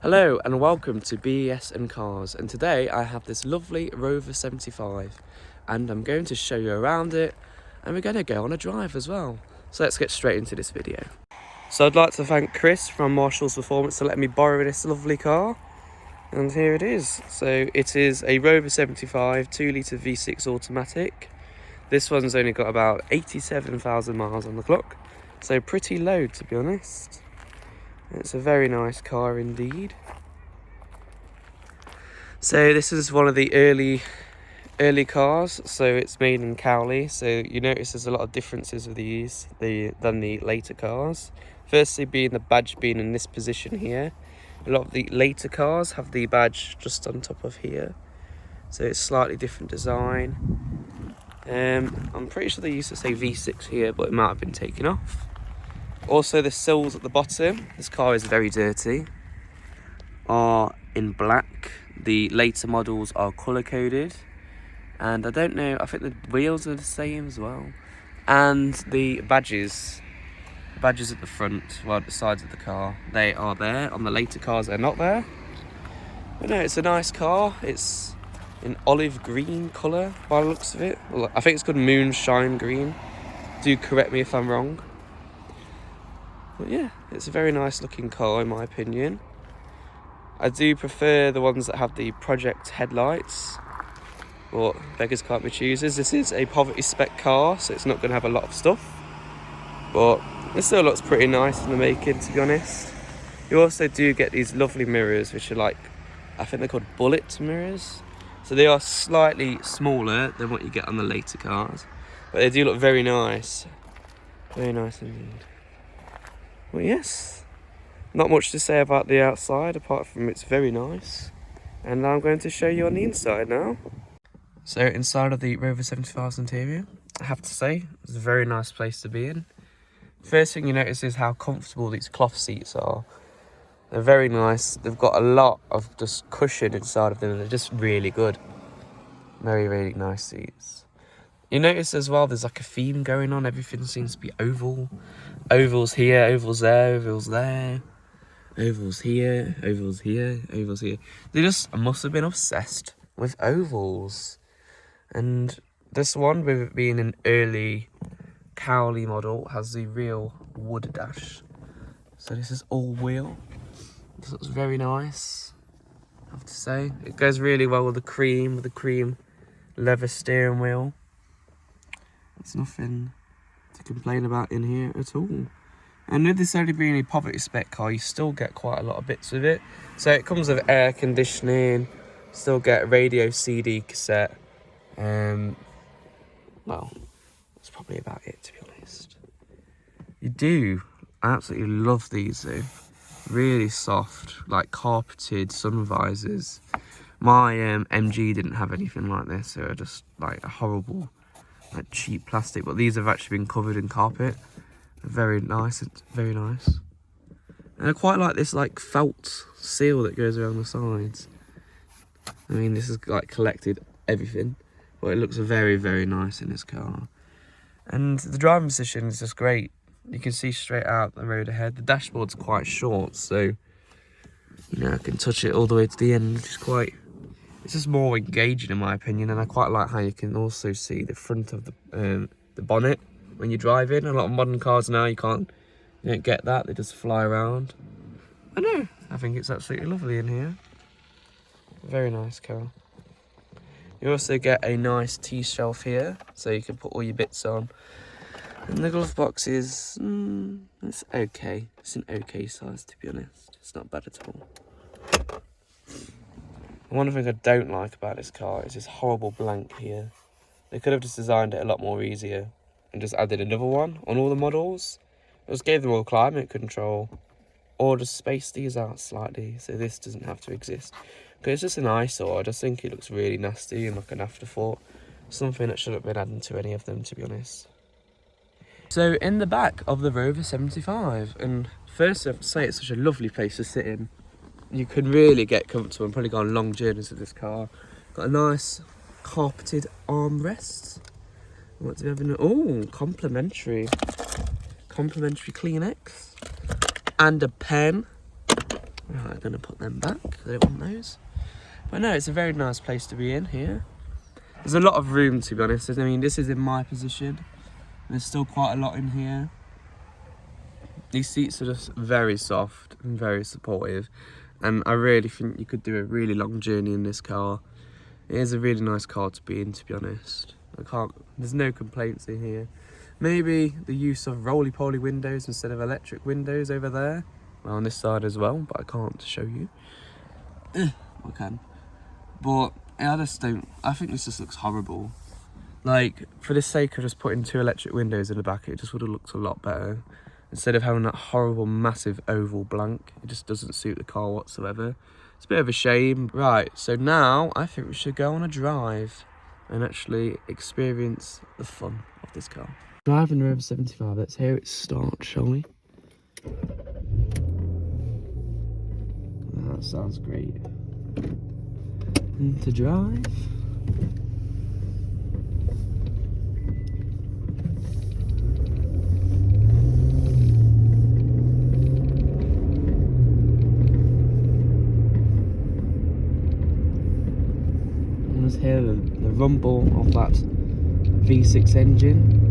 Hello and welcome to BES and Cars, and today I have this lovely Rover 75 and I'm going to show you around it and we're going to go on a drive as well. So let's get straight into this video. So I'd like to thank Chris from Marshall's Performance for letting me borrow this lovely car, and here it is. So it is a Rover 75 2-litre V6 automatic. This one's only got about 87,000 miles on the clock, so pretty low to be honest. It's a very nice car indeed. So this is one of the early cars, so it's made in Cowley, so you notice there's a lot of differences with these than the later cars. Firstly being the badge being in this position here. A lot of the later cars have the badge just on top of here, so it's slightly different design. I'm pretty sure they used to say V6 here, but it might have been taken off. Also, the sills at the bottom, this car is very dirty, are in black. The later models are colour coded, and I don't know, I think the wheels are the same as well. And the badges at the front, well, at the sides of the car, they are there. On the later cars, they're not there. But no, it's a nice car. It's in olive green colour by the looks of it. Well, I think it's called moonshine green. Do correct me if I'm wrong. But yeah, it's a very nice looking car in my opinion. I do prefer the ones that have the project headlights, but beggars can't be choosers. This is a poverty spec car, so it's not going to have a lot of stuff, but it still looks pretty nice in the making, to be honest. You also do get these lovely mirrors, which are like, I think they're called bullet mirrors. So they are slightly smaller than what you get on the later cars, but they do look very nice. Very nice indeed. Well, yes, not much to say about the outside apart from it's very nice, and I'm going to show you on the inside now. So inside of the Rover 75's interior, I have to say it's a very nice place to be in. First thing you notice is how comfortable these cloth seats are. They're very nice. They've got a lot of just cushion inside of them, and they're just really good. Very, really nice seats. You notice as well there's like a theme going on. Everything seems to be oval. Ovals here, ovals there, ovals there. Ovals here, ovals here, ovals here. They just must have been obsessed with ovals. And this one, with it being an early Cowley model, has the real wood dash. So this is all wheel. This looks very nice, I have to say. It goes really well with the cream leather steering wheel. There's nothing to complain about in here at all. And with this only being a poverty spec car, you still get quite a lot of bits with it. So it comes with air conditioning, still get radio, CD, cassette. Well, that's probably about it, to be honest. I absolutely love these though. Really soft, like carpeted sun visors. My MG didn't have anything like this, so just like a horrible, like cheap plastic, but these have actually been covered in carpet. Very nice, it's very nice. And I quite like this like felt seal that goes around the sides. I mean, this is like collected everything, but it looks very, very nice in this car. And the driving position is just great. You can see straight out the road ahead. The dashboard's quite short, so you know, I can touch it all the way to the end, which is quite, it's just more engaging in my opinion. And I quite like how you can also see the front of the bonnet when you drive in. A lot of modern cars now, you don't get that, they just fly around. I know, I think it's absolutely lovely in here. Very nice car. You also get a nice tea shelf here, so you can put all your bits on. And the glove box is, it's okay. It's an okay size, to be honest. It's not bad at all. One thing I don't like about this car is this horrible blank here. They could have just designed it a lot more easier and just added another one on all the models. It just gave them all climate control, or just spaced these out slightly so this doesn't have to exist. Because it's just an eyesore. I just think it looks really nasty and like an afterthought. Something that shouldn't have been added to any of them, to be honest. So in the back of the Rover 75, and first I have to say it's such a lovely place to sit in. You can really get comfortable and probably go on long journeys with this car. Got a nice carpeted armrest. What do we have in it? Oh, complimentary Kleenex and a pen. Right, I'm gonna put them back. I don't want those. But no, it's a very nice place to be in here. There's a lot of room, to be honest. I mean, this is in my position. There's still quite a lot in here. These seats are just very soft and very supportive. And I really think you could do a really long journey in this car. It is a really nice car to be in, to be honest. There's no complaints in here. Maybe the use of roly-poly windows instead of electric windows over there. Well, on this side as well, but I can't show you. I can. But I think this just looks horrible. Like, for the sake of just putting 2 electric windows in the back, it just would have looked a lot better. Instead of having that horrible, massive oval blank, it just doesn't suit the car whatsoever. It's a bit of a shame. Right, so now I think we should go on a drive and actually experience the fun of this car. Driving the Rover 75, let's hear it start, shall we? That sounds great. And to drive. And just hear the rumble of that V6 engine.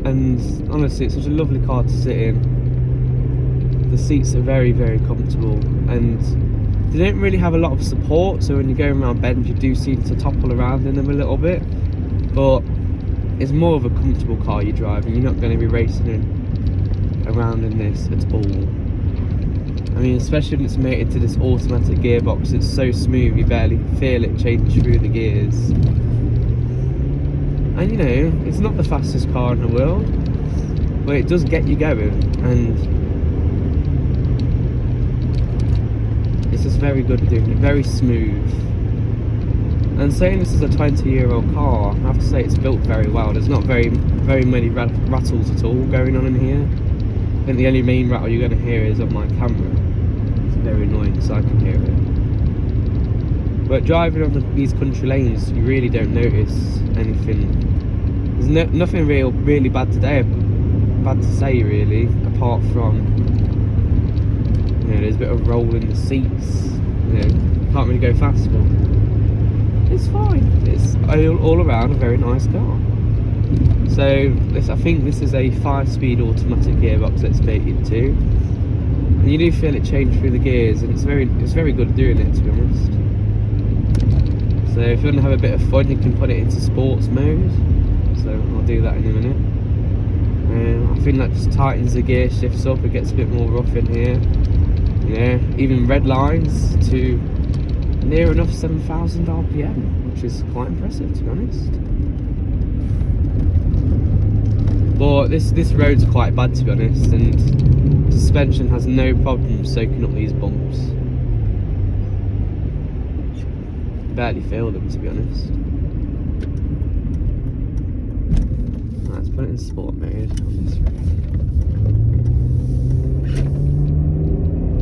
And honestly, it's such a lovely car to sit in. The seats are very, very comfortable, and they don't really have a lot of support, so when you go around bends you do seem to topple around in them a little bit, but it's more of a comfortable car you're driving. You're not going to be racing around in this at all. I mean, especially when it's mated to this automatic gearbox, it's so smooth you barely feel it change through the gears. And you know, it's not the fastest car in the world, but it does get you going, and it's just very good doing it, very smooth. And saying this is a 20-year-old car, I have to say it's built very well. There's not very many rattles at all going on in here. I think the only main rattle you're going to hear is on my camera. It's very annoying because I can hear it. But driving on these country lanes, you really don't notice anything. There's nothing really bad to say really, apart from, you know, there's a bit of roll in the seats. You know, can't really go fast, but it's fine. It's all around a very nice car. So I think this is a 5-speed automatic gearbox that's mated to, and you do feel it change through the gears, and it's very good doing it, to be honest. So if you want to have a bit of fun, you can put it into sports mode. So I'll do that in a minute. I think that just tightens the gear shifts up. It gets a bit more rough in here. Yeah, even red lines to near enough 7,000 RPM, which is quite impressive, to be honest. But this road's quite bad, to be honest, and suspension has no problem soaking up these bumps. Barely feel them, to be honest. Let's put it in sport mode on this road.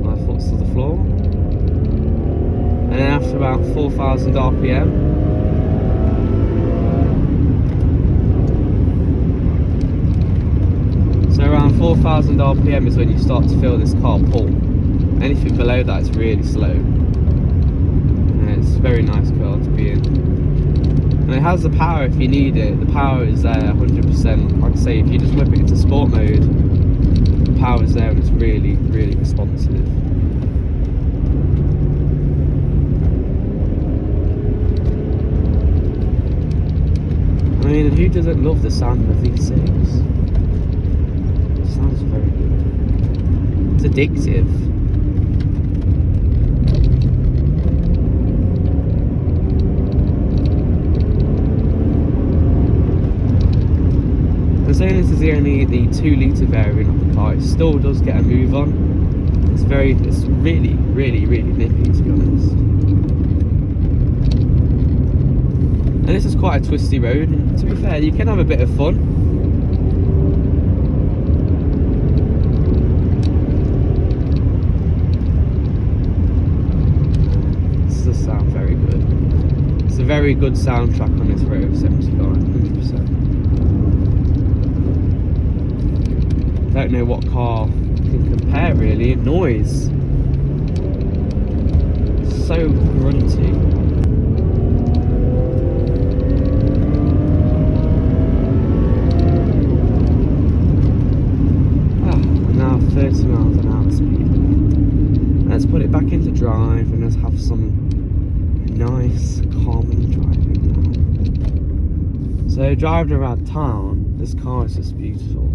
My foot's to the floor. And then after about 4,000 RPM, so around 4,000 RPM is when you start to feel this car pull. Anything below that is really slow. And it's a very nice car to be in. And it has the power if you need it. The power is there 100%. Like I say, if you just whip it into sport mode, the power is there and it's really, really responsive. I mean, who doesn't love the sound of a V6? It sounds very good. It's addictive. Saying this is only the 2-litre variant of the car, it still does get a move on. It's really, really, really nippy, to be honest. And this is quite a twisty road, and to be fair, you can have a bit of fun. This does sound very good. It's a very good soundtrack on this Rover 75, 100%. don't know what car can compare really. Noise. So grunty. Now 30 miles an hour speed. Let's put it back into drive and let's have some nice calming driving now. So driving around town, this car is just beautiful.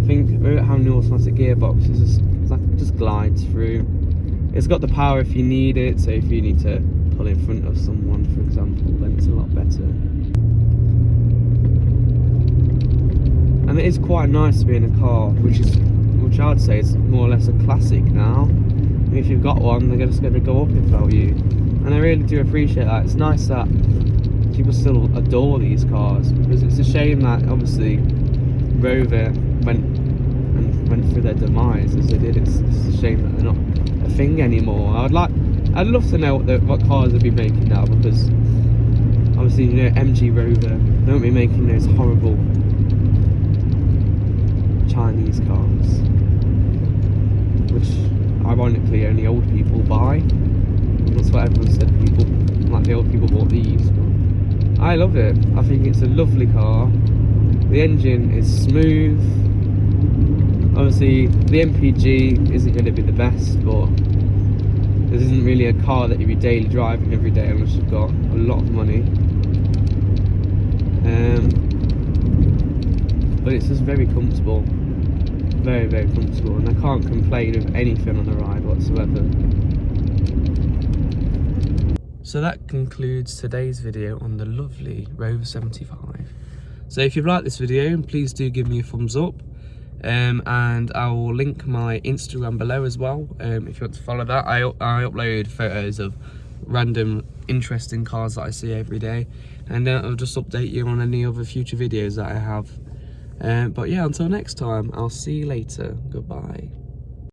I think without having an automatic gearbox, it just glides through. It's got the power if you need it, so if you need to pull in front of someone, for example, then it's a lot better. And it is quite nice to be in a car, which I'd say is more or less a classic now. And if you've got one, they're just going to go up in value. And I really do appreciate that. It's nice that people still adore these cars, because it's a shame that obviously Rover went through their demise as they did. It's a shame that they're not a thing anymore. I'd love to know what cars they'll be making now, because obviously, you know, MG Rover, they won't be making those horrible Chinese cars, which ironically only old people buy. And that's what everyone said, people like the old people bought these. But I love it. I think it's a lovely car. The engine is smooth. Obviously the MPG isn't going to be the best, but this isn't really a car that you'll be daily driving every day unless you've got a lot of money. But it's just very comfortable, very, very comfortable, and I can't complain of anything on the ride whatsoever. So that concludes today's video on the lovely Rover 75. So if you've liked this video, please do give me a thumbs up, and I will link my Instagram below as well, if you want to follow that. I upload photos of random interesting cars that I see every day, and I'll just update you on any other future videos that I have. But yeah, until next time, I'll see you later. Goodbye.